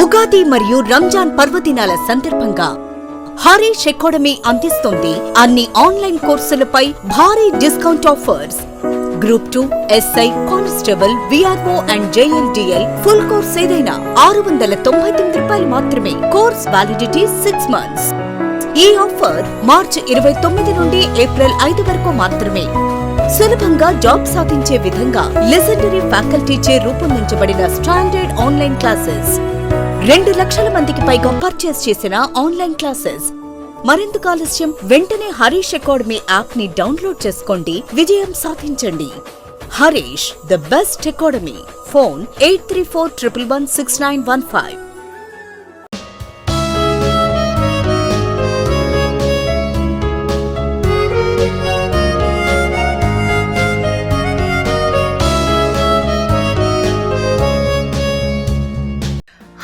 ఉగాది మరియు రంజాన్ పర్వదినాల సందర్భంగా హరీష్ అకాడమీ అందిస్తోంది అన్ని ఆన్లైన్ కోర్సులపై భారీ discount offers. Group 2, SI, constable, VRO and JLDL full course ఏదైనా ₹699 మాత్రమే. Course validity 6 months. ఈ ఆఫర్ మార్చి 29 నుండి ఏప్రిల్ 5 వరకు మాత్రమే. సులభంగా జాబ్ సాధించే విధంగా లెజెండరీ ఫ్యాకల్టీచే రూపొందించబడిన స్టాండర్డ్ ఆన్లైన్ క్లాసెస్. 2 లక్షల మందికి పైగా పర్చేస్ చేసిన ఆన్లైన్ క్లాసెస్. మరెందుకు ఆలస్యం? వెంటనే హరీష్ అకాడమీ యాప్ ని డౌన్లోడ్ చేసుకోండి, విజయం సాధించండి. Harish, the best academy. Phone 8341116915.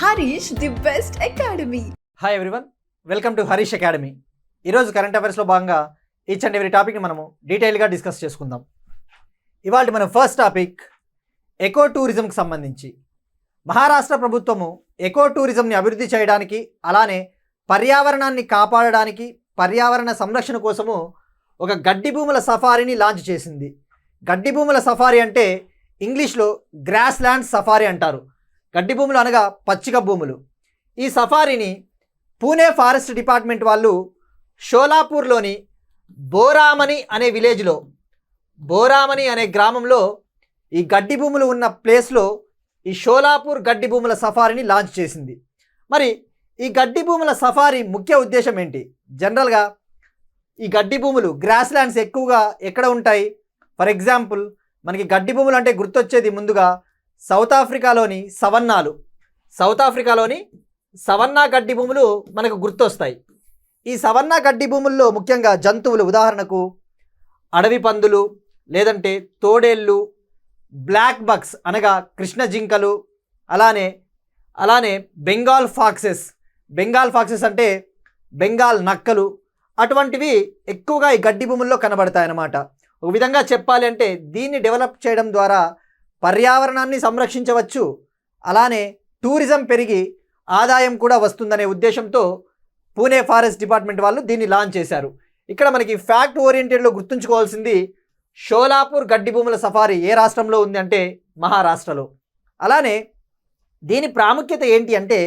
Harish, the best academy. Hi everyone, welcome to Harish academy. ఈరోజు కరెంట్ అఫైర్స్లో భాగంగా ఈచ్ అండ్ ఎవ్రీ టాపిక్ని మనము డీటెయిల్గా డిస్కస్ చేసుకుందాం. ఇవాళ మన ఫస్ట్ టాపిక్ ఎకో టూరిజంకి సంబంధించి. మహారాష్ట్ర ప్రభుత్వము ఎకో టూరిజంని అభివృద్ధి చేయడానికి, అలానే పర్యావరణాన్ని కాపాడడానికి, పర్యావరణ సంరక్షణ కోసము ఒక గడ్డి భూముల సఫారీని లాంచ్ చేసింది. గడ్డి భూముల సఫారీ అంటే ఇంగ్లీష్లో గ్రాస్ ల్యాండ్ సఫారీ అంటారు. గడ్డి భూములు అనగా పచ్చిక భూములు. ఈ సఫారీని పూణే ఫారెస్ట్ డిపార్ట్మెంట్ వాళ్ళు షోలాపూర్లోని బోరామణి అనే విలేజ్లో, బోరామణి అనే గ్రామంలో ఈ గడ్డి భూములు ఉన్న ప్లేస్లో ఈ షోలాపూర్ గడ్డి భూముల సఫారీని లాంచ్ చేసింది. మరి ఈ గడ్డి భూముల సఫారీ ముఖ్య ఉద్దేశం ఏంటి? జనరల్గా ఈ గడ్డి భూములు గ్రాస్ ల్యాండ్స్ ఎక్కువగా ఎక్కడ ఉంటాయి? ఫర్ ఎగ్జాంపుల్, మనకి గడ్డి భూములు అంటే గుర్తొచ్చేది ముందుగా సౌత్ ఆఫ్రికాలోని సవన్నా గడ్డి భూములు మనకు గుర్తొస్తాయి. ఈ సవన్నా గడ్డి భూముల్లో ముఖ్యంగా జంతువులు, ఉదాహరణకు అడవి పందులు, లేదంటే తోడేళ్ళు, బ్లాక్ బక్స్ అనగా కృష్ణ జింకలు, అలానే బెంగాల్ ఫాక్సెస్ అంటే బెంగాల్ నక్కలు, అటువంటివి ఎక్కువగా ఈ గడ్డి భూముల్లో కనబడతాయి అన్నమాట. ఒక విధంగా చెప్పాలి అంటే దీన్ని డెవలప్ చేయడం ద్వారా పర్యావరణాన్ని సంరక్షించవచ్చు, అలానే టూరిజం పెరిగి ఆదాయం కూడా వస్తుందనే ఉద్దేశంతో పూణే ఫారెస్ట్ డిపార్ట్మెంట్ వాళ్ళు దీన్ని లాంచ్ చేశారు. ఇక్కడ మనకి ఫ్యాక్ట్ ఓరియంటెడ్లో గుర్తుంచుకోవాల్సింది, షోలాపూర్ గడ్డి భూముల సఫారీ ఏ రాష్ట్రంలో ఉంది అంటే మహారాష్ట్రలో. అలానే దీని ప్రాముఖ్యత ఏంటి అంటే,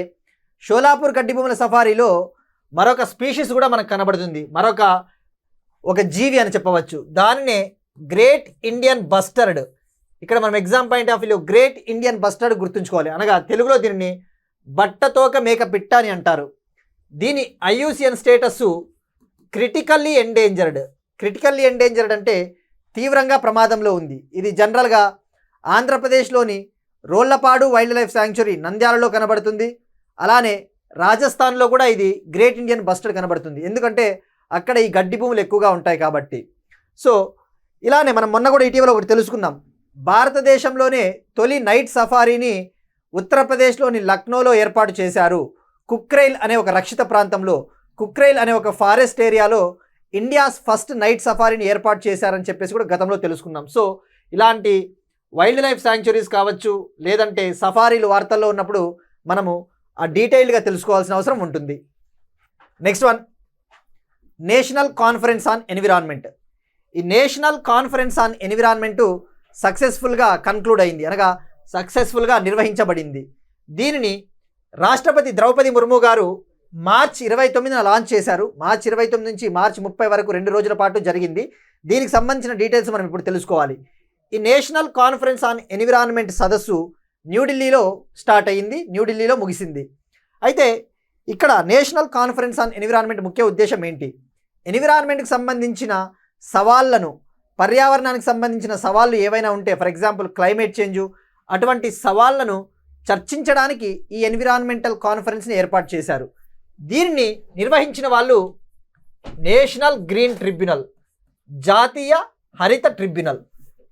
షోలాపూర్ గడ్డి భూముల సఫారీలో మరొక స్పీషీస్ కూడా మనకు కనబడుతుంది, ఒక జీవి అని చెప్పవచ్చు. దానినే గ్రేట్ ఇండియన్ బస్టర్డ్. ఇక్కడ మనం ఎగ్జామ్ పాయింట్ ఆఫ్ వ్యూలో గ్రేట్ ఇండియన్ బస్టర్డ్ గుర్తుంచుకోవాలి. అనగా తెలుగులో దీనిని బట్టతోక మేక పిట్ట అని అంటారు. దీని ఐయుసిఎన్ స్టేటస్ క్రిటికల్లీ ఎండేంజర్డ్ అంటే తీవ్రంగా ప్రమాదంలో ఉంది. ఇది జనరల్గా ఆంధ్రప్రదేశ్లోని రోళ్లపాడు వైల్డ్ లైఫ్ శాంక్చురీ నంద్యాలలో కనబడుతుంది. అలానే రాజస్థాన్లో కూడా ఇది గ్రేట్ ఇండియన్ బస్టర్డ్ కనబడుతుంది, ఎందుకంటే అక్కడ ఈ గడ్డి భూములు ఎక్కువగా ఉంటాయి కాబట్టి. సో ఇలానే మనం మొన్న కూడా ఇటీవల ఒకటి తెలుసుకుందాం. భారతదేశంలోనే తొలి నైట్ సఫారీని ఉత్తరప్రదేశ్లోని లక్నోలో ఏర్పాటు చేశారు. కుక్రైల్ అనే ఒక రక్షిత ప్రాంతంలో, కుక్రైల్ అనే ఒక ఫారెస్ట్ ఏరియాలో ఇండియాస్ ఫస్ట్ నైట్ సఫారీని ఏర్పాటు చేశారని చెప్పేసి కూడా గతంలో తెలుసుకున్నాం. సో ఇలాంటి వైల్డ్ లైఫ్ శాంక్చురీస్ కావచ్చు, లేదంటే సఫారీలు వార్తల్లో ఉన్నప్పుడు మనము ఆ డీటెయిల్డ్గా తెలుసుకోవాల్సిన అవసరం ఉంటుంది. Next one, national conference on environment. ఈ నేషనల్ కాన్ఫరెన్స్ ఆన్ ఎన్విరాన్మెంటు సక్సెస్ఫుల్గా కన్క్లూడ్ అయింది, అనగా సక్సెస్ఫుల్గా నిర్వహించబడింది. దీనిని రాష్ట్రపతి ద్రౌపది ముర్ము గారు మార్చి 29న లాంచ్ చేశారు. మార్చి 29 నుంచి మార్చి 30 వరకు 2 రోజుల పాటు జరిగింది. దీనికి సంబంధించిన డీటెయిల్స్ మనం ఇప్పుడు తెలుసుకోవాలి. ఈ నేషనల్ కాన్ఫరెన్స్ ఆన్ ఎన్విరాన్మెంట్ సదస్సు న్యూఢిల్లీలో స్టార్ట్ అయ్యింది, న్యూఢిల్లీలో ముగిసింది. అయితే ఇక్కడ నేషనల్ కాన్ఫరెన్స్ ఆన్ ఎన్విరాన్మెంట్ ముఖ్య ఉద్దేశం ఏంటి? ఎన్విరాన్మెంట్కి సంబంధించిన సవాళ్లను, పర్యావరణానికి సంబంధించిన సవాళ్ళు ఏవైనా ఉంటే, ఫర్ ఎగ్జాంపుల్ క్లైమేట్ చేంజు, అటువంటి సవాళ్లను చర్చించడానికి ఈ ఎన్విరాన్మెంటల్ కాన్ఫరెన్స్ని ఏర్పాటు చేశారు. దీనిని నిర్వహించిన వాళ్ళు నేషనల్ గ్రీన్ ట్రిబ్యునల్, జాతీయ హరిత ట్రిబ్యునల్.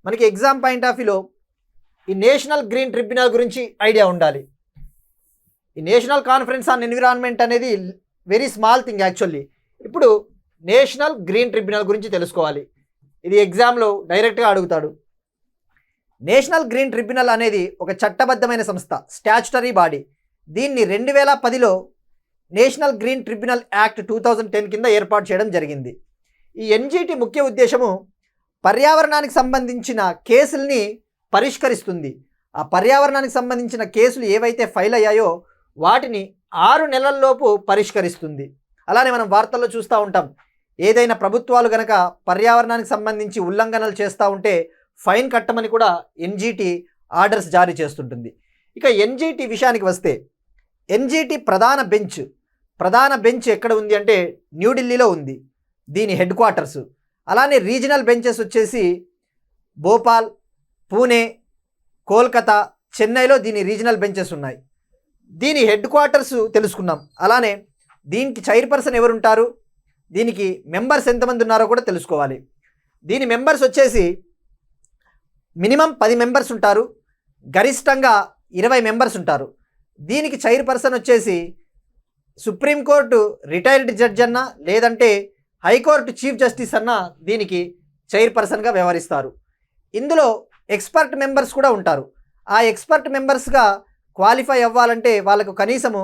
మనకి ఎగ్జామ్ పాయింట్ ఆఫ్ వ్యూలో ఈ నేషనల్ గ్రీన్ ట్రిబ్యునల్ గురించి ఐడియా ఉండాలి. ఈ నేషనల్ కాన్ఫరెన్స్ ఆన్ ఎన్విరాన్మెంట్ అనేది వెరీ స్మాల్ థింగ్ యాక్చువల్లీ. ఇప్పుడు నేషనల్ గ్రీన్ ట్రిబ్యునల్ గురించి తెలుసుకోవాలి. ఇది ఎగ్జామ్లో డైరెక్ట్గా అడుగుతాడు. నేషనల్ గ్రీన్ ట్రిబ్యునల్ అనేది ఒక చట్టబద్ధమైన సంస్థ, స్టాచ్యుటరీ బాడీ. దీన్ని 2010లో నేషనల్ గ్రీన్ ట్రిబ్యునల్ యాక్ట్ 2010 కింద ఏర్పాటు చేయడం జరిగింది. ఈ ఎన్జిటి ముఖ్య ఉద్దేశము పర్యావరణానికి సంబంధించిన కేసుల్ని పరిష్కరిస్తుంది. ఆ పర్యావరణానికి సంబంధించిన కేసులు ఏవైతే ఫైల్ అయ్యాయో వాటిని 6 నెలల్లోపు పరిష్కరిస్తుంది. అలానే మనం వార్తల్లో చూస్తూ ఉంటాం, ఏదైనా ప్రభుత్వాలు గనక పర్యావరణానికి సంబంధించి ఉల్లంఘనలు చేస్తూ ఉంటే ఫైన్ కట్టమని కూడా ఎన్జిటి ఆర్డర్స్ జారీ చేస్తుంటుంది. ఇక ఎన్జిటి విషయానికి వస్తే, ఎన్జిటి ప్రధాన బెంచ్ ఎక్కడ ఉంది అంటే న్యూఢిల్లీలో ఉంది, దీని హెడ్ క్వార్టర్స్. అలానే రీజనల్ బెంచెస్ వచ్చేసి భోపాల్, పూణే, కోల్కతా, చెన్నైలో దీని రీజనల్ బెంచెస్ ఉన్నాయి. దీని హెడ్ క్వార్టర్స్ తెలుసుకున్నాం. అలానే దీనికి చైర్పర్సన్ ఎవరుంటారు, దీనికి మెంబర్స్ ఎంతమంది ఉన్నారో కూడా తెలుసుకోవాలి. దీని మెంబర్స్ వచ్చేసి మినిమం 10 మెంబర్స్ ఉంటారు, గరిష్టంగా 20 మెంబర్స్ ఉంటారు. దీనికి చైర్పర్సన్ వచ్చేసి సుప్రీంకోర్టు రిటైర్డ్ జడ్జి అన్న లేదంటే హైకోర్టు చీఫ్ జస్టిస్ అన్న దీనికి చైర్పర్సన్గా వ్యవహరిస్తారు. ఇందులో ఎక్స్పర్ట్ మెంబర్స్ కూడా ఉంటారు. ఆ ఎక్స్పర్ట్ మెంబర్స్గా క్వాలిఫై అవ్వాలంటే వాళ్ళకు కనీసము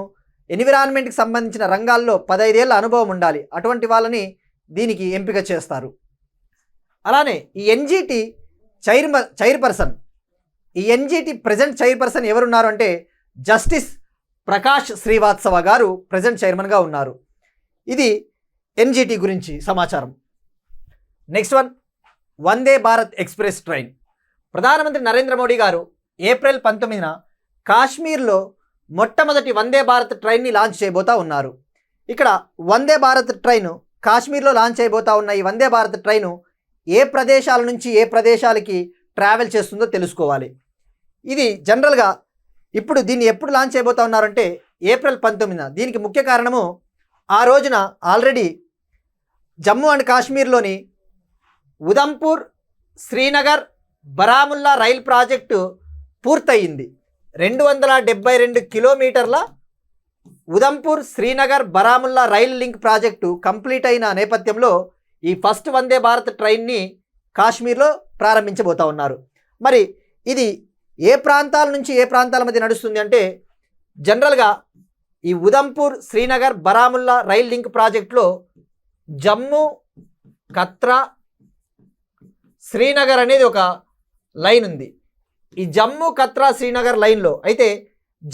ఎన్విరాన్మెంట్కి సంబంధించిన రంగాల్లో 15 ఏళ్ళ అనుభవం ఉండాలి. అటువంటి వాళ్ళని దీనికి ఎంపిక చేస్తారు. అలానే ఈ ఎన్జిటి చైర్పర్సన్, ఈ ఎన్జిటి ప్రజెంట్ చైర్పర్సన్ ఎవరున్నారు అంటే జస్టిస్ ప్రకాష్ శ్రీవాత్సవ గారు ప్రజెంట్ చైర్మన్గా ఉన్నారు. ఇది ఎన్జిటి గురించి సమాచారం. Next one, Vande Bharat express train. ప్రధానమంత్రి నరేంద్ర మోడీ గారు ఏప్రిల్ 19న కాశ్మీర్లో మొట్టమొదటి వందే భారత్ ట్రైన్ని లాంచ్ చేయబోతా ఉన్నారు. ఇక్కడ వందే భారత్ ట్రైన్ కాశ్మీర్లో లాంచ్ చేయబోతా ఉన్న ఈ వందే భారత్ ట్రైను ఏ ప్రదేశాల నుంచి ఏ ప్రదేశాలకి ట్రావెల్ చేస్తుందో తెలుసుకోవాలి. ఇది జనరల్గా ఇప్పుడు దీన్ని ఎప్పుడు లాంచ్ చేయబోతా ఉన్నారంటే ఏప్రిల్ 19న. దీనికి ముఖ్య కారణము ఆ రోజున ఆల్రెడీ జమ్మూ అండ్ కాశ్మీర్లోని ఉదంపూర్, శ్రీనగర్, బరాముల్లా రైల్ ప్రాజెక్టు పూర్తయింది. 272 కిలోమీటర్ల Udhampur, Srinagar, Baramulla rail link project complete అయిన నేపథ్యంలో ఈ ఫస్ట్ వందే భారత్ ట్రైన్ని కాశ్మీర్లో ప్రారంభించబోతా ఉన్నారు. మరి ఇది ఏ ప్రాంతాల నుంచి ఏ ప్రాంతాల మధ్య నడుస్తుంది అంటే జనరల్గా ఈ ఉదంపూర్, శ్రీనగర్, బరాముల్లా రైల్ లింక్ ప్రాజెక్టులో జమ్మూ, కత్రా, శ్రీనగర్ అనేది ఒక లైన్ ఉంది. ఈ జమ్మూ, కత్రా, శ్రీనగర్ లైన్లో అయితే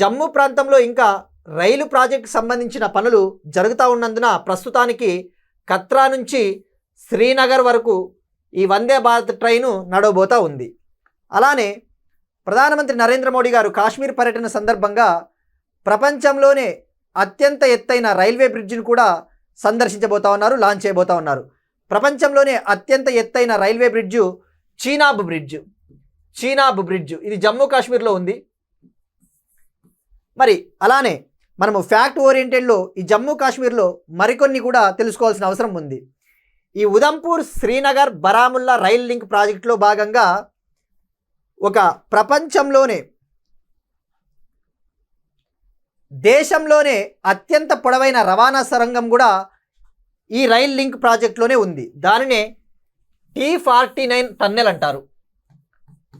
జమ్మూ ప్రాంతంలో ఇంకా రైలు ప్రాజెక్టుకు సంబంధించిన పనులు జరుగుతూ ఉన్నందున ప్రస్తుతానికి కత్రా నుంచి శ్రీనగర్ వరకు ఈ వందే భారత్ ట్రైను నడవబోతూ ఉంది. అలానే ప్రధానమంత్రి నరేంద్ర మోడీ గారు కాశ్మీర్ పర్యటన సందర్భంగా ప్రపంచంలోనే అత్యంత ఎత్తైన రైల్వే బ్రిడ్జిని కూడా సందర్శించబోతా ఉన్నారు, లాంచ్ చేయబోతా ఉన్నారు. ప్రపంచంలోనే అత్యంత ఎత్తైన రైల్వే బ్రిడ్జు చీనాబ్ బ్రిడ్జ్, ఇది జమ్మూ కాశ్మీర్లో ఉంది. మరి అలానే మనము ఫ్యాక్ట్ ఓరియంటెడ్లో ఈ జమ్మూ కాశ్మీర్లో మరికొన్ని కూడా తెలుసుకోవాల్సిన అవసరం ఉంది. ఈ ఉదంపూర్, శ్రీనగర్, బరాముల్లా రైల్ లింక్ ప్రాజెక్టులో భాగంగా ఒక ప్రపంచంలోనే దేశంలోనే అత్యంత పొడవైన రవాణా సొరంగం కూడా ఈ రైల్ లింక్ ప్రాజెక్టులోనే ఉంది. దానినే T49 టన్నెల్ అంటారు.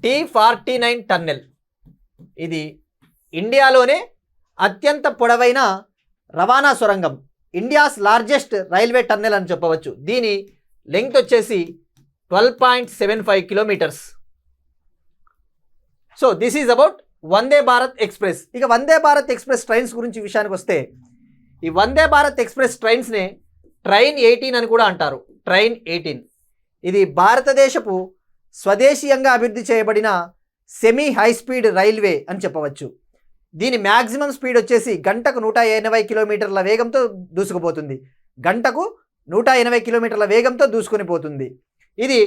T49 టన్నెల్ ఇది ఇండియాలోనే అత్యంత పొడవైన రవాణా సొరంగం, ఇండియాస్ లార్జెస్ట్ రైల్వే టన్నెల్ అని చెప్పవచ్చు. దీని లెంగ్త్ వచ్చేసి 12.75 kilometres. So this is about Vande Bharat express. ఇక వందే భారత్ ఎక్స్ప్రెస్ ట్రైన్స్ గురించి విషయానికి వస్తే ఈ వందే భారత్ ఎక్స్ప్రెస్ ట్రైన్స్నే ట్రైన్ 18 అని కూడా అంటారు. ట్రైన్ 18 ఇది భారతదేశపు స్వదేశీయంగా అభివృద్ధి చేయబడిన సెమీ హై స్పీడ్ రైల్వే అని చెప్పవచ్చు. దీని మ్యాక్సిమం స్పీడ్ వచ్చేసి గంటకు 180 కిలోమీటర్ల వేగంతో దూసుకుపోతుంది. గంటకు 180 కిలోమీటర్ల వేగంతో దూసుకొని పోతుంది. ఇది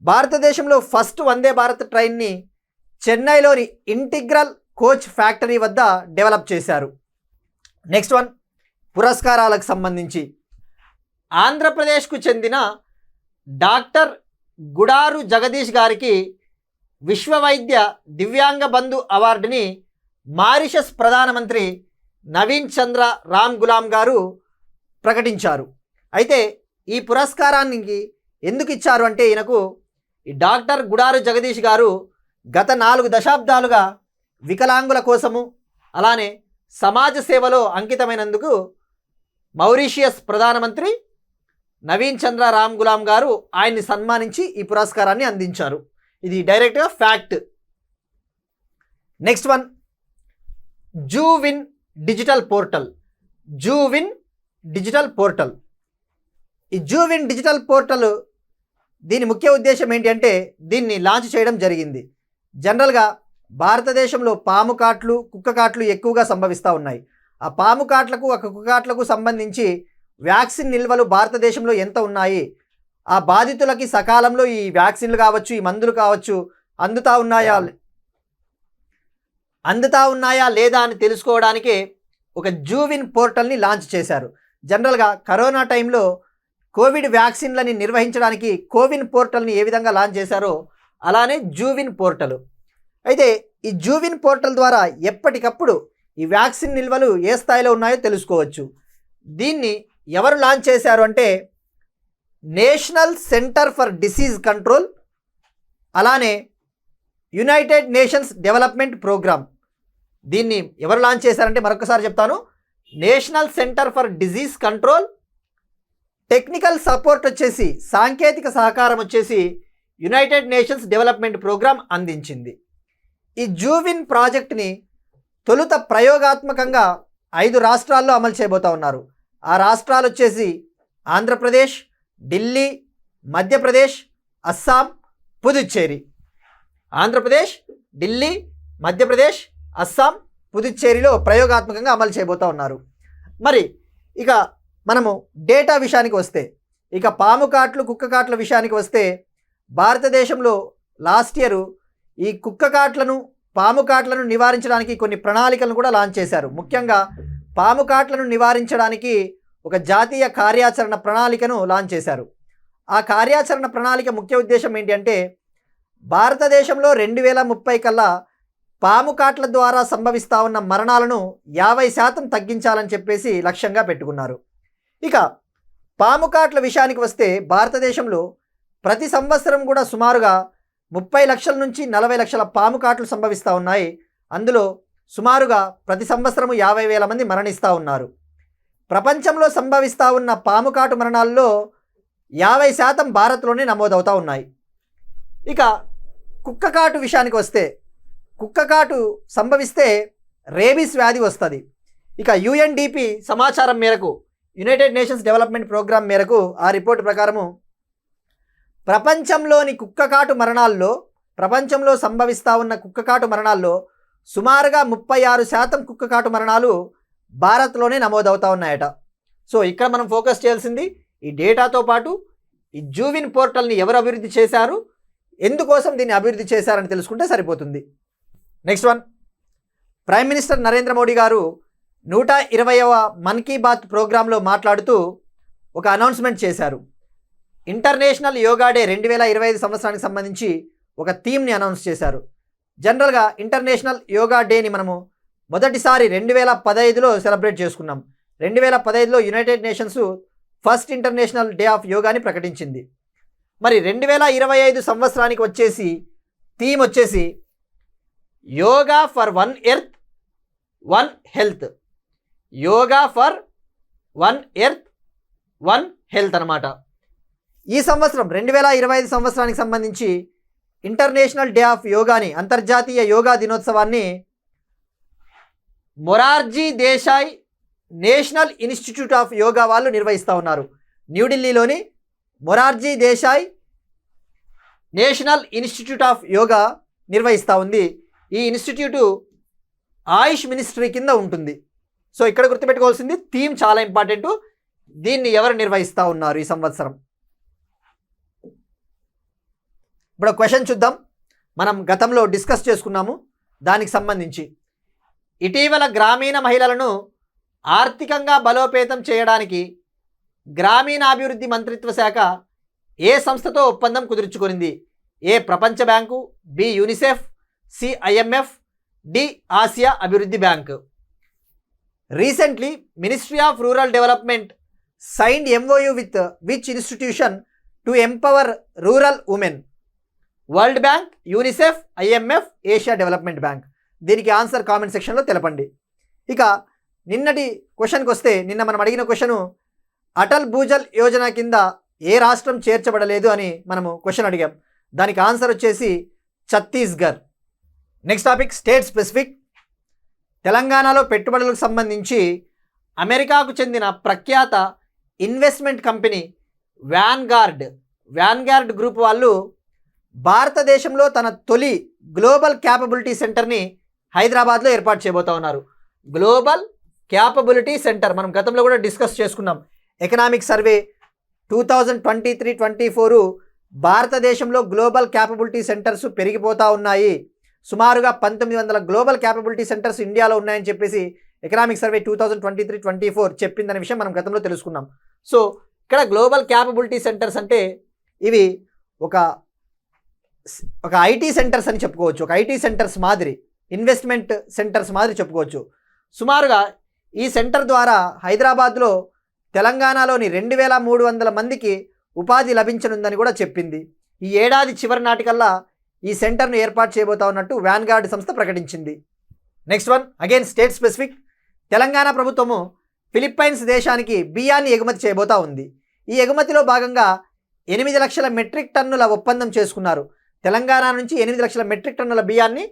భారతదేశంలో ఫస్ట్ వందే భారత్ ట్రైన్ని చెన్నైలోని ఇంటిగ్రల్ కోచ్ ఫ్యాక్టరీ వద్ద డెవలప్ చేశారు. నెక్స్ట్ వన్, పురస్కారాలకు సంబంధించి ఆంధ్రప్రదేశ్కు చెందిన డాక్టర్ గుడారు జగదీష్ గారికి విశ్వ వైద్య దివ్యాంగ బంధు అవార్డుని మారిషస్ ప్రధానమంత్రి నవీన్ చంద్ర రామ్ గులాం గారు ప్రకటించారు. అయితే ఈ పురస్కారానికి ఎందుకు ఇచ్చారు అంటే ఈయనకు ఈ డాక్టర్ గుడారు జగదీష్ గారు గత 4 దశాబ్దాలుగా వికలాంగుల కోసము అలానే సమాజ సేవలో అంకితమైనందుకు మౌరీషియస్ ప్రధానమంత్రి నవీన్ చంద్ర రామ్ గులాం గారు ఆయన్ని సన్మానించి ఈ పురస్కారాన్ని అందించారు. ఇది డైరెక్ట్గా ఫ్యాక్ట్. నెక్స్ట్ వన్, జూవిన్ డిజిటల్ పోర్టల్. జూవిన్ డిజిటల్ పోర్టల్. ఈ జూవిన్ డిజిటల్ పోర్టల్ దీని ముఖ్య ఉద్దేశం ఏంటి అంటే దీన్ని లాంచ్ చేయడం జరిగింది. జనరల్గా భారతదేశంలో పాము కాట్లు, కుక్క కాట్లు ఎక్కువగా సంభవిస్తూ ఉన్నాయి. ఆ పాము కాట్లకు, ఆ కుక్క కాట్లకు సంబంధించి వ్యాక్సిన్ నిల్వలు భారతదేశంలో ఎంత ఉన్నాయి, ఆ బాధితులకి సకాలంలో ఈ వ్యాక్సిన్లు కావచ్చు, ఈ మందులు కావచ్చు అందుతా ఉన్నాయా లేదా అని తెలుసుకోవడానికి ఒక జూవిన్ పోర్టల్ని లాంచ్ చేశారు. జనరల్గా కరోనా టైంలో కోవిడ్ వ్యాక్సిన్లని నిర్వహించడానికి కోవిన్ పోర్టల్ని ఏ విధంగా లాంచ్ చేశారో అలానే జూవిన్ పోర్టల్. అయితే ఈ జూవిన్ పోర్టల్ ద్వారా ఎప్పటికప్పుడు ఈ వ్యాక్సిన్ నిల్వలు ఏ స్థాయిలో ఉన్నాయో తెలుసుకోవచ్చు. దీన్ని ఎవరు లాంచ్ చేశారు అంటే national centre for disease control, అలానే యునైటెడ్ నేషన్స్ డెవలప్మెంట్ ప్రోగ్రామ్. దీన్ని ఎవరు లాంచ్ చేశారంటే మరొకసారి చెప్తాను, national centre for disease control, technical support వచ్చేసి సాంకేతిక సహకారం వచ్చేసి యునైటెడ్ నేషన్స్ డెవలప్మెంట్ ప్రోగ్రామ్ అందించింది. ఈ జూవిన్ ప్రాజెక్ట్ని తొలుత ప్రయోగాత్మకంగా 5 రాష్ట్రాల్లో అమలు చేయబోతూ ఉన్నారు. ఆ రాష్ట్రాలు వచ్చేసి ఆంధ్రప్రదేశ్, ఢిల్లీ, మధ్యప్రదేశ్, అస్సాం, పుదుచ్చేరి. ఆంధ్రప్రదేశ్, ఢిల్లీ, మధ్యప్రదేశ్, అస్సాం, పుదుచ్చేరిలో ప్రయోగాత్మకంగా అమలు చేయబోతూ ఉన్నారు. మరి ఇక మనము డేటా విషయానికి వస్తే, ఇక పాము కాట్లు, కుక్క కాట్ల విషయానికి వస్తే భారతదేశంలో లాస్ట్ ఇయర్ ఈ కుక్క కాట్లను, పాము కాట్లను నివారించడానికి కొన్ని ప్రణాళికలను కూడా లాంచ్ చేశారు. ముఖ్యంగా పాము కాట్లను నివారించడానికి ఒక జాతీయ కార్యాచరణ ప్రణాళికను లాంచ్ చేశారు. ఆ కార్యాచరణ ప్రణాళిక ముఖ్య ఉద్దేశం ఏంటి అంటే భారతదేశంలో 2030 కల్లా పాము కాట్ల ద్వారా సంభవిస్తూ ఉన్న మరణాలను 50% తగ్గించాలని చెప్పేసి లక్ష్యంగా పెట్టుకున్నారు. ఇక పాము కాట్ల విషయానికి వస్తే భారతదేశంలో ప్రతి సంవత్సరం కూడా సుమారుగా 30 లక్షల నుంచి 40 లక్షల పాము కాట్లు సంభవిస్తూ ఉన్నాయి. అందులో సుమారుగా ప్రతి సంవత్సరము 50,000 మంది మరణిస్తూ ఉన్నారు. ప్రపంచంలో సంభవిస్తూ ఉన్న పాము కాటు మరణాల్లో 50% భారత్లోనే నమోదవుతూ ఉన్నాయి. ఇక కుక్క కాటు విషయానికి వస్తే కుక్క కాటు సంభవిస్తే రేబీస్ వ్యాధి వస్తుంది. ఇక UNDP సమాచారం మేరకు, యునైటెడ్ నేషన్స్ డెవలప్మెంట్ ప్రోగ్రామ్ మేరకు ఆ రిపోర్ట్ ప్రకారము ప్రపంచంలోని కుక్కకాటు మరణాల్లో, ప్రపంచంలో సంభవిస్తూ ఉన్న కుక్కకాటు మరణాల్లో సుమారుగా 36% కుక్కకాటు మరణాలు భారత్లోనే నమోదవుతూ ఉన్నాయట. సో ఇక్కడ మనం ఫోకస్ చేయాల్సింది ఈ డేటాతో పాటు ఈ జూవిన్ పోర్టల్ని ఎవరు అభివృద్ధి చేశారు, ఎందుకోసం దీన్ని అభివృద్ధి చేశారని తెలుసుకుంటే సరిపోతుంది. Next one, prime minister Narendra Modi గారు 120వ మన్ కీ బాత్ ప్రోగ్రాంలో మాట్లాడుతూ ఒక అనౌన్స్మెంట్ చేశారు. ఇంటర్నేషనల్ యోగా డే 2025 సంవత్సరానికి సంబంధించి ఒక థీమ్ని అనౌన్స్ చేశారు. జనరల్గా ఇంటర్నేషనల్ యోగా డేని మనము మొదటిసారి 2015లో సెలబ్రేట్ చేసుకున్నాం. 2015లో United Nations first international day of యోగాని ప్రకటించింది. మరి 2025 సంవత్సరానికి వచ్చేసి థీమ్ వచ్చేసి yoga for one earth one health. Yoga for one earth one health అన్నమాట. ఈ సంవత్సరం 2025 సంవత్సరానికి సంబంధించి ఇంటర్నేషనల్ డే ఆఫ్ యోగాని, అంతర్జాతీయ యోగా దినోత్సవాన్ని Morarji Desai national institute of yoga వాళ్ళు నిర్వహిస్తూ ఉన్నారు. న్యూఢిల్లీలోని Morarji Desai national institute of yoga నిర్వహిస్తూ ఉంది. ఈ ఇన్స్టిట్యూటు ఆయుష్ మినిస్ట్రీ కింద ఉంటుంది. సో ఇక్కడ గుర్తుపెట్టుకోవాల్సింది థీమ్ చాలా ఇంపార్టెంట్. దీన్ని ఎవరు నిర్వహిస్తూ ఉన్నారు ఈ సంవత్సరం? ఇప్పుడు క్వశ్చన్ చూద్దాం. మనం గతంలో డిస్కస్ చేసుకున్నాము దానికి సంబంధించి. ఇటీవల గ్రామీణ మహిళలను ఆర్థికంగా బలోపేతం చేయడానికి గ్రామీణాభివృద్ధి మంత్రిత్వ శాఖ ఏ సంస్థతో ఒప్పందం కుదుర్చుకునింది? ఏ ప్రపంచ bank, B UNICEF, C IMF, D Asia అభివృద్ధి bank. Recently ministry of rural development signed MOU with which institution to empower rural women? World bank, UNICEF, IMF, Asia development bank. దీనికి ఆన్సర్ కామెంట్ సెక్షన్లో తెలపండి. ఇక నిన్నటి క్వశ్చన్కి వస్తే, నిన్న మనం అడిగిన క్వశ్చను అటల్ భూజల్ యోజన కింద ఏ రాష్ట్రం చేర్చబడలేదు అని మనము క్వశ్చన్ అడిగాం. దానికి ఆన్సర్ వచ్చేసి Chhattisgarh. Next topic state specific. తెలంగాణలో పెట్టుబడులకు సంబంధించి అమెరికాకు చెందిన ప్రఖ్యాత ఇన్వెస్ట్మెంట్ కంపెనీ వ్యాన్గార్డ్ గ్రూప్ వాళ్ళు భారతదేశంలో తన తొలి గ్లోబల్ క్యాపబిలిటీ సెంటర్ని హైదరాబాద్లో ఏర్పాటు చేయబోతా ఉన్నారు. గ్లోబల్ క్యాపబిలిటీ సెంటర్ మనం గతంలో కూడా డిస్కస్ చేసుకున్నాం. ఎకనామిక్ సర్వే 2023-24 భారతదేశంలో గ్లోబల్ క్యాపబిలిటీ సెంటర్స్ పెరిగిపోతూ ఉన్నాయి. సుమారుగా 1900 గ్లోబల్ క్యాపబిలిటీ సెంటర్స్ ఇండియాలో ఉన్నాయని చెప్పేసి ఎకనామిక్ సర్వే 2023-24 చెప్పిందనే విషయం మనం గతంలో తెలుసుకున్నాం. సో ఇక్కడ గ్లోబల్ క్యాపబిలిటీ సెంటర్స్ అంటే ఇవి ఒక ఐటీ సెంటర్స్ అని చెప్పుకోవచ్చు. ఒక ఐటీ సెంటర్స్ మాదిరి, ఇన్వెస్ట్మెంట్ సెంటర్స్ మాదిరి చెప్పుకోవచ్చు. సుమారుగా ఈ సెంటర్ ద్వారా హైదరాబాద్లో తెలంగాణలోని 2300 మందికి ఉపాధి లభించనుందని కూడా చెప్పింది. ఈ ఏడాది చివరి నాటికల్లా ఈ సెంటర్ను ఏర్పాటు చేయబోతా ఉన్నట్టు వ్యాన్గార్డ్ సంస్థ ప్రకటించింది. Next one again state specific. Telangana ప్రభుత్వము ఫిలిప్పైన్స్ దేశానికి బియ్యాన్ని ఎగుమతి చేయబోతా ఉంది. ఈ ఎగుమతిలో భాగంగా 8 లక్షల మెట్రిక్ టన్నుల ఒప్పందం చేసుకున్నారు. తెలంగాణ నుంచి 8 లక్షల మెట్రిక్ టన్నుల బియ్యాన్ని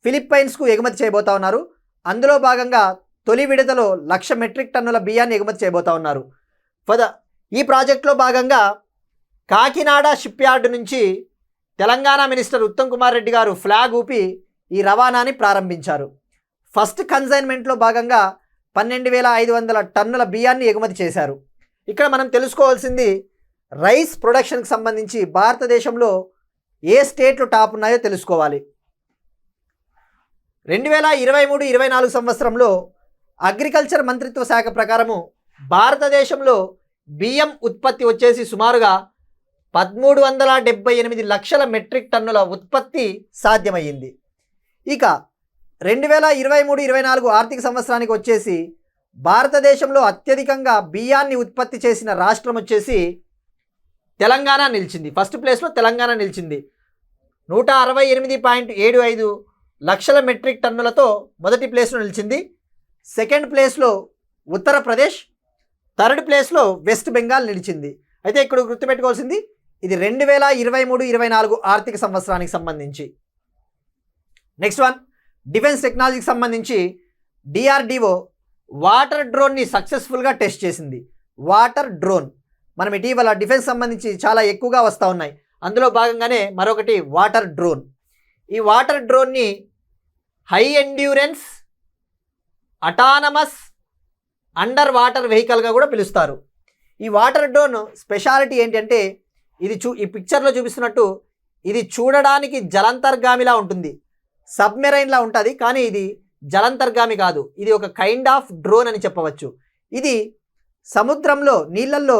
ఫిలిప్పైన్స్కు ఎగుమతి చేయబోతా ఉన్నారు. అందులో భాగంగా తొలి విడతలో 1,00,000 మెట్రిక్ టన్నుల బియ్యాన్ని ఎగుమతి చేయబోతా ఉన్నారు. ఈ ప్రాజెక్టులో భాగంగా కాకినాడ షిప్ యార్డ్ నుంచి తెలంగాణ మినిస్టర్ ఉత్తమ్ కుమార్ రెడ్డి గారు ఫ్లాగ్ ఊపి ఈ రవాణాని ప్రారంభించారు. ఫస్ట్ కన్సైన్మెంట్లో భాగంగా 12,500 టన్నుల బియ్యాన్ని ఎగుమతి చేశారు. ఇక్కడ మనం తెలుసుకోవాల్సింది రైస్ ప్రొడక్షన్కి సంబంధించి భారతదేశంలో ఏ స్టేట్లు టాప్ ఉన్నాయో తెలుసుకోవాలి. 2023-24 సంవత్సరంలో అగ్రికల్చర్ మంత్రిత్వ శాఖ ప్రకారము భారతదేశంలో బియ్యం ఉత్పత్తి వచ్చేసి సుమారుగా 1378 లక్షల మెట్రిక్ టన్నుల ఉత్పత్తి సాధ్యమయ్యింది. ఇక 2023-24 ఆర్థిక సంవత్సరానికి వచ్చేసి భారతదేశంలో అత్యధికంగా బియ్యాన్ని ఉత్పత్తి చేసిన రాష్ట్రం వచ్చేసి తెలంగాణ నిలిచింది. ఫస్ట్ ప్లేస్లో తెలంగాణ నిలిచింది. 168.75 లక్షల మెట్రిక్ టన్నులతో మొదటి ప్లేస్లో నిలిచింది. సెకండ్ ప్లేస్లో ఉత్తరప్రదేశ్, థర్డ్ ప్లేస్లో వెస్ట్ బెంగాల్ నిలిచింది. అయితే ఇక్కడ గుర్తుపెట్టుకోవాల్సింది ఇది 2023-24 ఆర్థిక సంవత్సరానికి సంబంధించి. నెక్స్ట్ వన్ డిఫెన్స్ టెక్నాలజీకి సంబంధించి డిఆర్డిఓ వాటర్ డ్రోన్ని సక్సెస్ఫుల్గా టెస్ట్ చేసింది. వాటర్ డ్రోన్ మనం ఇటీవల డిఫెన్స్ సంబంధించి చాలా ఎక్కువగా వస్తూ ఉన్నాయి. అందులో భాగంగానే మరొకటి వాటర్ డ్రోన్. ఈ వాటర్ డ్రోన్ని high endurance autonomous under water వెహికల్గా కూడా పిలుస్తారు. ఈ వాటర్ డ్రోన్ స్పెషాలిటీ ఏంటంటే ఈ పిక్చర్లో చూపిస్తున్నట్టు ఇది చూడడానికి జలంతర్గామిలా ఉంటుంది, సబ్మెరైన్లా ఉంటుంది. కానీ ఇది జలంతర్గామి కాదు, ఇది ఒక కైండ్ ఆఫ్ డ్రోన్ అని చెప్పవచ్చు. ఇది సముద్రంలో నీళ్ళల్లో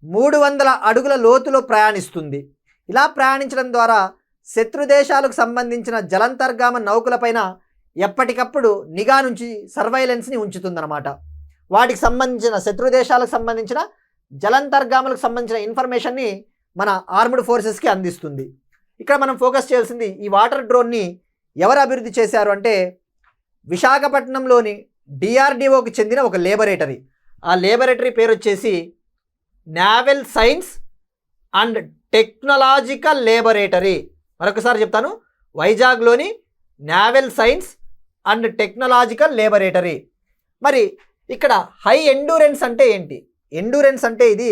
300 అడుగుల లోతులో ప్రయాణిస్తుంది. ఇలా ప్రయాణించడం ద్వారా శత్రు దేశాలకు సంబంధించిన జలంతర్గామ నౌకలపైన ఎప్పటికప్పుడు నిఘా నుంచి సర్వైలెన్స్ని ఉంచుతుందన్నమాట. వాటికి సంబంధించిన శత్రు దేశాలకు సంబంధించిన జలంతర్గాములకు సంబంధించిన ఇన్ఫర్మేషన్ని మన ఆర్మ్డ్ ఫోర్సెస్కి అందిస్తుంది. ఇక్కడ మనం ఫోకస్ చేయాల్సింది ఈ వాటర్ డ్రోన్ని ఎవరు అభివృద్ధి చేశారు అంటే విశాఖపట్నంలోని డిఆర్డిఓకి చెందిన ఒక లేబొరేటరీ. ఆ లేబొరేటరీ పేరు వచ్చేసి naval science and technological laboratory. మరొకసారి చెప్తాను, వైజాగ్లోని naval science and technological laboratory. మరి ఇక్కడ హై ఎండ్యూరెన్స్ అంటే ఏంటి? ఎండ్యూరెన్స్ అంటే ఇది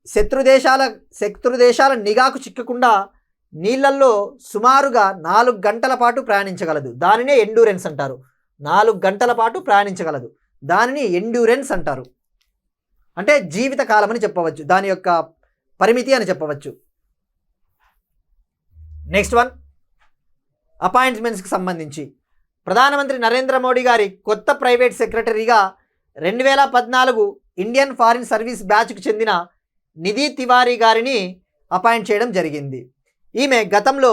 శత్రు దేశాల నిఘాకు చిక్కకుండా నీళ్ళల్లో సుమారుగా 4 గంటల పాటు ప్రయాణించగలదు. దానినే ఎండ్యూరెన్స్ అంటారు. 4 గంటల పాటు ప్రయాణించగలదు, దానిని ఎండ్యూరెన్స్ అంటారు. అంటే జీవితకాలం అని చెప్పవచ్చు, దాని యొక్క పరిమితి అని చెప్పవచ్చు. నెక్స్ట్ వన్ అపాయింట్మెంట్స్కి సంబంధించి ప్రధానమంత్రి నరేంద్ర మోడీ గారి కొత్త ప్రైవేట్ సెక్రటరీగా 2014 ఇండియన్ ఫారిన్ సర్వీస్ బ్యాచ్కు చెందిన నిధి తివారీ గారిని అపాయింట్ చేయడం జరిగింది. ఈమె గతంలో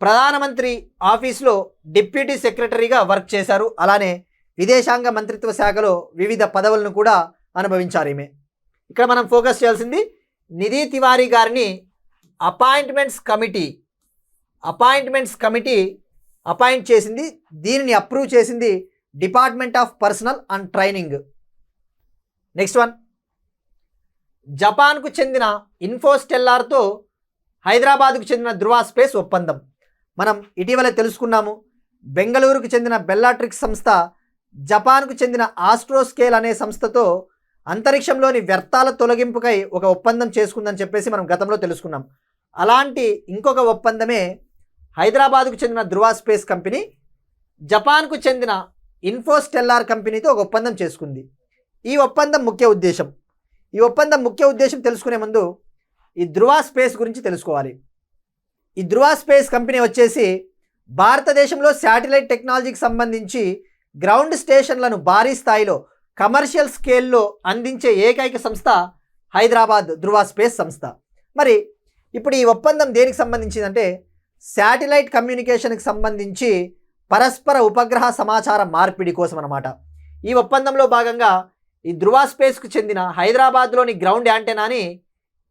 ప్రధానమంత్రి ఆఫీస్లో డిప్యూటీ సెక్రటరీగా వర్క్ చేశారు. అలానే విదేశాంగ మంత్రిత్వ శాఖలో వివిధ పదవులను కూడా అనుభవించారు ఈమె. ఇక్కడ మనం ఫోకస్ చేయాల్సింది నిధి తివారీ గారిని అపాయింట్మెంట్స్ కమిటీ అపాయింట్ చేసింది. దీనిని అప్రూవ్ చేసింది department of personnel and training. Next one, జపాన్కు చెందిన ఇన్ఫోస్టెల్లార్తో హైదరాబాద్కు చెందిన ధృవ స్పేస్ ఒప్పందం. మనం ఇటీవల తెలుసుకున్నాము, బెంగళూరుకు చెందిన బెల్లాట్రిక్స్ సంస్థ జపాన్కు చెందిన ఆస్ట్రోస్కేల్ అనే సంస్థతో అంతరిక్షంలోని వ్యర్థాల తొలగింపుకై ఒక ఒప్పందం చేసుకుందని చెప్పేసి మనం గతంలో తెలుసుకున్నాం. అలాంటి ఇంకొక ఒప్పందమే హైదరాబాద్కు చెందిన ధృవ స్పేస్ కంపెనీ జపాన్కు చెందిన ఇన్ఫోస్టెల్లార్ కంపెనీతో ఒక ఒప్పందం చేసుకుంది. ఈ ఒప్పందం ముఖ్య ఉద్దేశం తెలుసుకునే ముందు ఈ ధృవ స్పేస్ గురించి తెలుసుకోవాలి. ఈ ధృవ స్పేస్ కంపెనీ వచ్చేసి భారతదేశంలో శాటిలైట్ టెక్నాలజీకి సంబంధించి గ్రౌండ్ స్టేషన్లను భారీ స్థాయిలో కమర్షియల్ స్కేల్లో అందించే ఏకైక సంస్థ హైదరాబాద్ ధృవ స్పేస్ సంస్థ. మరి ఇప్పుడు ఈ ఒప్పందం దేనికి సంబంధించిందంటే శాటిలైట్ కమ్యూనికేషన్కి సంబంధించి పరస్పర ఉపగ్రహ సమాచార మార్పిడి కోసం అన్నమాట. ఈ ఒప్పందంలో భాగంగా ఈ ధృవ స్పేస్కు చెందిన హైదరాబాద్లోని గ్రౌండ్ యాంటెనాని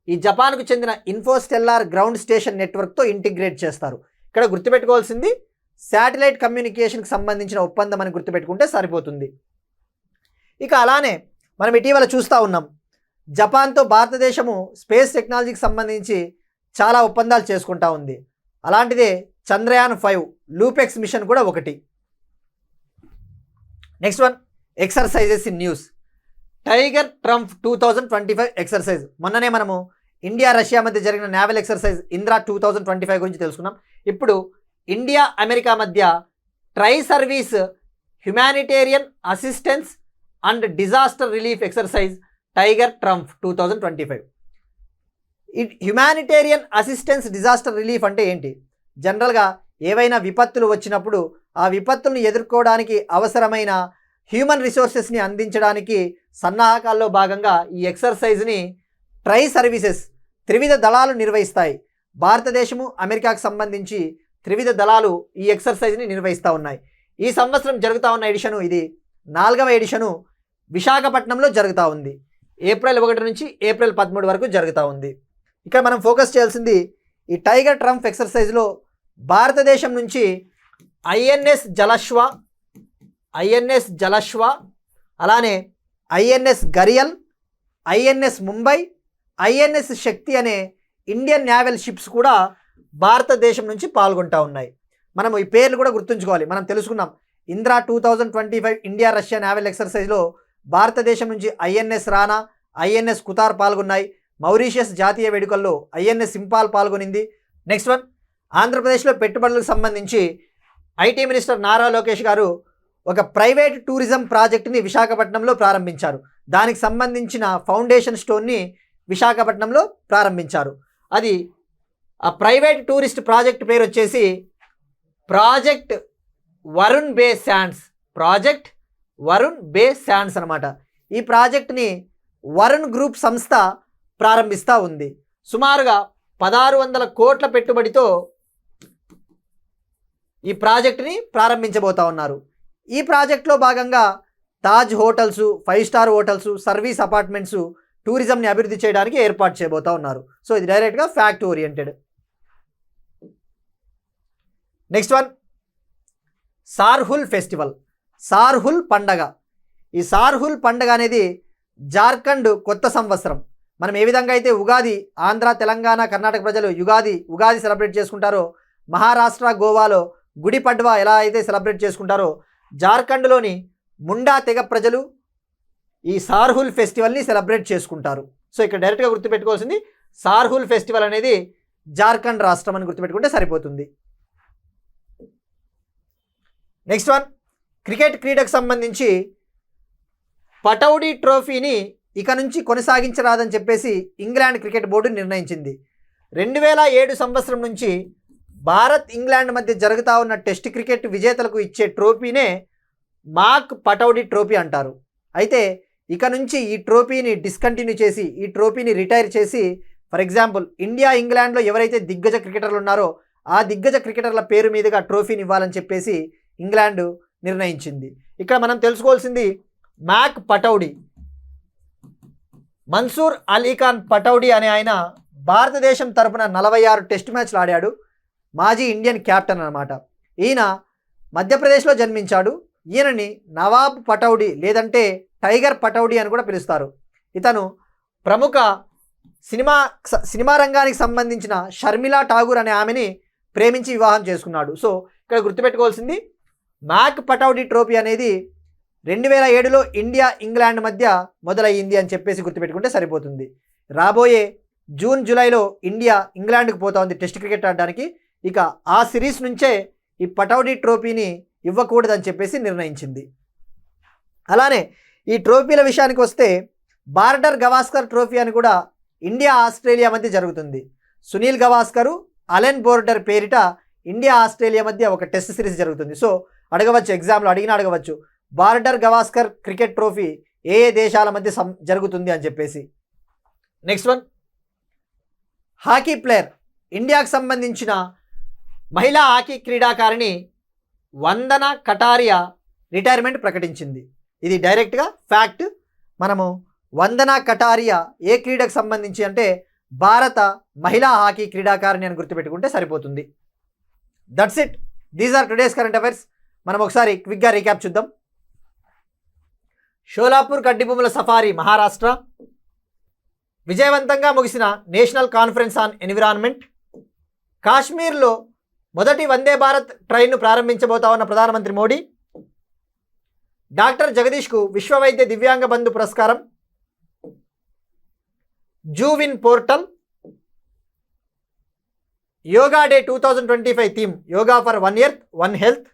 ఈ జపాన్కు చెందిన ఇన్ఫోస్టెల్లార్ గ్రౌండ్ స్టేషన్ నెట్వర్క్తో ఇంటిగ్రేట్ చేస్తారు. ఇక్కడ గుర్తుపెట్టుకోవాల్సింది శాటిలైట్ కమ్యూనికేషన్కి సంబంధించిన ఒప్పందం అని గుర్తుపెట్టుకుంటే సరిపోతుంది. ఇక అలానే మనం ఇటీవల చూస్తూ ఉన్నాం, జపాన్తో భారతదేశము స్పేస్ టెక్నాలజీకి సంబంధించి చాలా ఒప్పందాలు చేసుకుంటా ఉంది. అలాంటిదే చంద్రయాన్ 5 లూపెక్స్ మిషన్ కూడా ఒకటి. Next one, exercises in news. Tiger Triumph 2025 exercise. మొన్ననే మనము ఇండియా రష్యా మధ్య జరిగిన నేవల్ ఎక్సర్సైజ్ ఇంద్రా 2025 గురించి తెలుసుకున్నాం. ఇప్పుడు ఇండియా అమెరికా మధ్య tri service humanitarian assistance and disaster relief exercise tiger Triumph 2025. ఈ హ్యుమానిటేరియన్ అసిస్టెన్స్ డిజాస్టర్ రిలీఫ్ అంటే ఏంటి? జనరల్గా ఏవైనా విపత్తులు వచ్చినప్పుడు ఆ విపత్తులను ఎదుర్కోవడానికి అవసరమైన హ్యూమన్ రిసోర్సెస్ని అందించడానికి సన్నాహకాల్లో భాగంగా ఈ ఎక్సర్సైజ్ని ట్రై సర్వీసెస్ త్రివిధ దళాలు నిర్వహిస్తాయి. భారతదేశము అమెరికాకు సంబంధించి త్రివిధ దళాలు ఈ ఎక్సర్సైజ్ని నిర్వహిస్తూ ఉన్నాయి. ఈ సంవత్సరం జరుగుతూ ఉన్న ఎడిషను ఇది 4వ ఎడిషను విశాఖపట్నంలో జరుగుతూ ఉంది. ఏప్రిల్ 1 నుంచి ఏప్రిల్ 13 వరకు జరుగుతూ ఉంది. ఇక్కడ మనం ఫోకస్ చేయాల్సింది ఈ టైగర్ ట్రంప్ ఎక్సర్సైజ్లో భారతదేశం నుంచి ఐఎన్ఎస్ జలశ్వ, అలానే INS Gharial, INS Mumbai, INS Shakti అనే ఇండియన్ నేవల్ షిప్స్ కూడా భారతదేశం నుంచి పాల్గొంటూ ఉన్నాయి. మనం ఈ పేర్లు కూడా గుర్తుంచుకోవాలి. మనం తెలుసుకున్నాం, ఇంద్రా 2025 ఇండియా రష్యా నేవల్ ఎక్సర్సైజ్లో భారతదేశం నుంచి ఐఎన్ఎస్ రానా, ఐఎన్ఎస్ కుతార్ పాల్గొన్నాయి. మౌరీషియస్ జాతీయ వేడుకల్లో ఐఎన్ఎస్ ఇంపాల్ పాల్గొనింది. నెక్స్ట్ వన్, ఆంధ్రప్రదేశ్లో పెట్టుబడులకు సంబంధించి ఐటీ మినిస్టర్ నారా లోకేష్ గారు ఒక ప్రైవేట్ టూరిజం ప్రాజెక్టుని విశాఖపట్నంలో ప్రారంభించారు. దానికి సంబంధించిన ఫౌండేషన్ స్టోన్ని విశాఖపట్నంలో ప్రారంభించారు. అది ఆ ప్రైవేట్ టూరిస్ట్ ప్రాజెక్ట్ పేరు వచ్చేసి ప్రాజెక్ట్ వరుణ్ బే శాండ్స్ అనమాట. ఈ ప్రాజెక్ట్ని వరుణ్ గ్రూప్ సంస్థ ప్రారంభిస్తూ ఉంది. సుమారుగా 1600 కోట్ల పెట్టుబడితో ఈ ప్రాజెక్టుని ప్రారంభించబోతా ఉన్నారు. ఈ ప్రాజెక్టులో భాగంగా Taj hotels, 5 star hotels, service apartments, టూరిజంని అభివృద్ధి చేయడానికి ఏర్పాటు చేయబోతా ఉన్నారు. సో ఇది డైరెక్ట్గా fact oriented. Next one, Sarhul festival, Sarhul పండగ. ఈ సార్హుల్ పండగ అనేది జార్ఖండ్ కొత్త సంవత్సరం. మనం ఏ విధంగా అయితే ఉగాది ఆంధ్ర, తెలంగాణ, కర్ణాటక ప్రజలు ఉగాది సెలబ్రేట్ చేసుకుంటారో, మహారాష్ట్ర, గోవాలో గుడి పడ్వా ఎలా అయితే సెలబ్రేట్ చేసుకుంటారో, జార్ఖండ్లోని ముండా తెగ ప్రజలు ఈ సార్హుల్ ఫెస్టివల్ని సెలబ్రేట్ చేసుకుంటారు. సో ఇక్కడ డైరెక్ట్గా గుర్తుపెట్టుకోవాల్సింది సార్హుల్ ఫెస్టివల్ అనేది జార్ఖండ్ రాష్ట్రం అని గుర్తుపెట్టుకుంటే సరిపోతుంది. నెక్స్ట్ వన్, క్రికెట్ క్రీడకు సంబంధించి పటౌడీ ట్రోఫీని ఇక నుంచి కొనసాగించరాదని చెప్పేసి ఇంగ్లాండ్ క్రికెట్ బోర్డు నిర్ణయించింది. 2007 సంవత్సరం నుంచి భారత్, ఇంగ్లాండ్ మధ్య జరుగుతూ ఉన్న టెస్ట్ క్రికెట్ విజేతలకు ఇచ్చే ట్రోఫీనే మాక్ పటౌడీ ట్రోఫీ అంటారు. అయితే ఇక నుంచి ఈ ట్రోఫీని డిస్కంటిన్యూ చేసి, ఈ ట్రోఫీని రిటైర్ చేసి, ఫర్ ఎగ్జాంపుల్ ఇండియా, ఇంగ్లాండ్లో ఎవరైతే దిగ్గజ క్రికెటర్లు ఉన్నారో ఆ దిగ్గజ క్రికెటర్ల పేరు మీదుగా ట్రోఫీని ఇవ్వాలని చెప్పేసి ఇంగ్లాండ్ నిర్ణయించింది. ఇక్కడ మనం తెలుసుకోవాల్సింది మాక్ పటౌడీ, మన్సూర్ అలీఖాన్ పటౌడీ అనే ఆయన భారతదేశం తరపున 46 టెస్ట్ మ్యాచ్లు ఆడాడు. మాజీ ఇండియన్ క్యాప్టెన్ అన్నమాట. ఈయన మధ్యప్రదేశ్లో జన్మించాడు. ఈయనని నవాబ్ పటౌడీ లేదంటే టైగర్ పటౌడీ అని కూడా పిలుస్తారు. ఇతను ప్రముఖ సినిమా రంగానికి సంబంధించిన షర్మిలా ఠాగూర్ అనే ఆమెని ప్రేమించి వివాహం చేసుకున్నాడు. సో ఇక్కడ గుర్తుపెట్టుకోవాల్సింది మ్యాక్ పటౌడీ ట్రోఫీ అనేది 2007లో ఇండియా ఇంగ్లాండ్ మధ్య మొదలయ్యింది అని చెప్పేసి గుర్తుపెట్టుకుంటే సరిపోతుంది. రాబోయే జూన్ జూలైలో ఇండియా ఇంగ్లాండ్కి పోతోంది టెస్ట్ క్రికెట్ ఆడడానికి. ఇక ఆ సిరీస్ నుంచే ఈ పటౌడీ ట్రోఫీని ఇవ్వకూడదని చెప్పేసి నిర్ణయించింది. అలానే ఈ ట్రోఫీల విషయానికి వస్తే బార్డర్ గవాస్కర్ ట్రోఫీ అని కూడా ఇండియా ఆస్ట్రేలియా మధ్య జరుగుతుంది. సునీల్ గవాస్కరు అలెన్ బోర్డర్ పేరిట ఇండియా ఆస్ట్రేలియా మధ్య ఒక టెస్ట్ సిరీస్ జరుగుతుంది. సో అడగవచ్చు, ఎగ్జామ్లో అడగవచ్చు బార్డర్ గవాస్కర్ క్రికెట్ ట్రోఫీ ఏ దేశాల మధ్య జరుగుతుంది అని చెప్పేసి. నెక్స్ట్ వన్, హాకీ ప్లేయర్ ఇండియాకు సంబంధించిన మహిళా హాకీ క్రీడాకారిణి వందన కటారియా రిటైర్మెంట్ ప్రకటించింది. ఇది డైరెక్ట్గా ఫ్యాక్ట్. మనము వందన కటారియా ఏ క్రీడకు సంబంధించి అంటే భారత మహిళా హాకీ క్రీడాకారిణి అని గుర్తుపెట్టుకుంటే సరిపోతుంది. That's it. These are today's current affairs. మనం ఒకసారి క్విక్గా రీక్యాప్ చూద్దాం. షోలాపూర్ గడ్డిభూముల సఫారీ మహారాష్ట్ర. విజయవంతంగా ముగిసిన నేషనల్ కాన్ఫరెన్స్ ఆన్ ఎన్విరాన్మెంట్. కాశ్మీర్లో మొదటి వందే భారత్ ట్రైన్ను ప్రారంభించబోతా ఉన్న ప్రధానమంత్రి మోడీ. డాక్టర్ జగదీష్కు విశ్వ వైద్య దివ్యాంగ బంధు పురస్కారం. జూవిన్ portal. Yoga day 2025 theme yoga for 1 earth 1 health.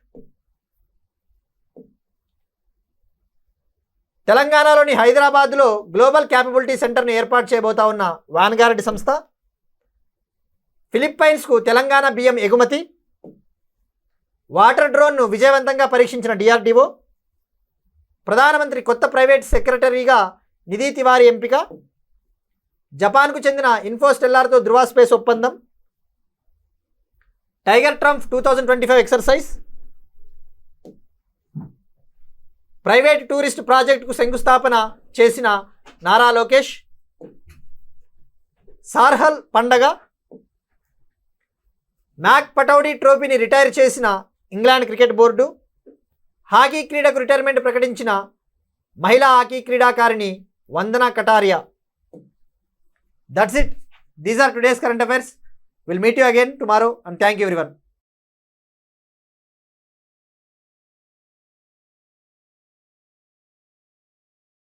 తెలంగాణలోని హైదరాబాద్లో గ్లోబల్ క్యాపబిలిటీ సెంటర్ను ఏర్పాటు చేయబోతా ఉన్న వాన్గార్డ్ సంస్థ. ఫిలిప్పైన్స్కు తెలంగాణ బియ్యం ఎగుమతి. వాటర్ డ్రోన్ను విజయవంతంగా పరీక్షించిన డిఆర్డిఓ. ప్రధానమంత్రి కొత్త ప్రైవేట్ సెక్రటరీగా నిధి తివారీ ఎంపిక. జపాన్కు చెందిన ఇన్ఫోస్టెల్లార్తో ధృవ స్పేస్ ఒప్పందం. Tiger Triumph 2025 exercise. Private tourist ప్రాజెక్టుకు శంకుస్థాపన చేసిన నారా లోకేష్. సార్హల్ పండగ. మ్యాక్ పటౌడీ ట్రోఫీని రిటైర్ చేసిన ఇంగ్లాండ్ క్రికెట్ బోర్డు. హాకీ క్రీడకు రిటైర్మెంట్ ప్రకటించిన మహిళా హాకీ క్రీడాకారిణి Vandana Kataria. That's it. These are today's current affairs. Will meet you again tomorrow and thank you everyone.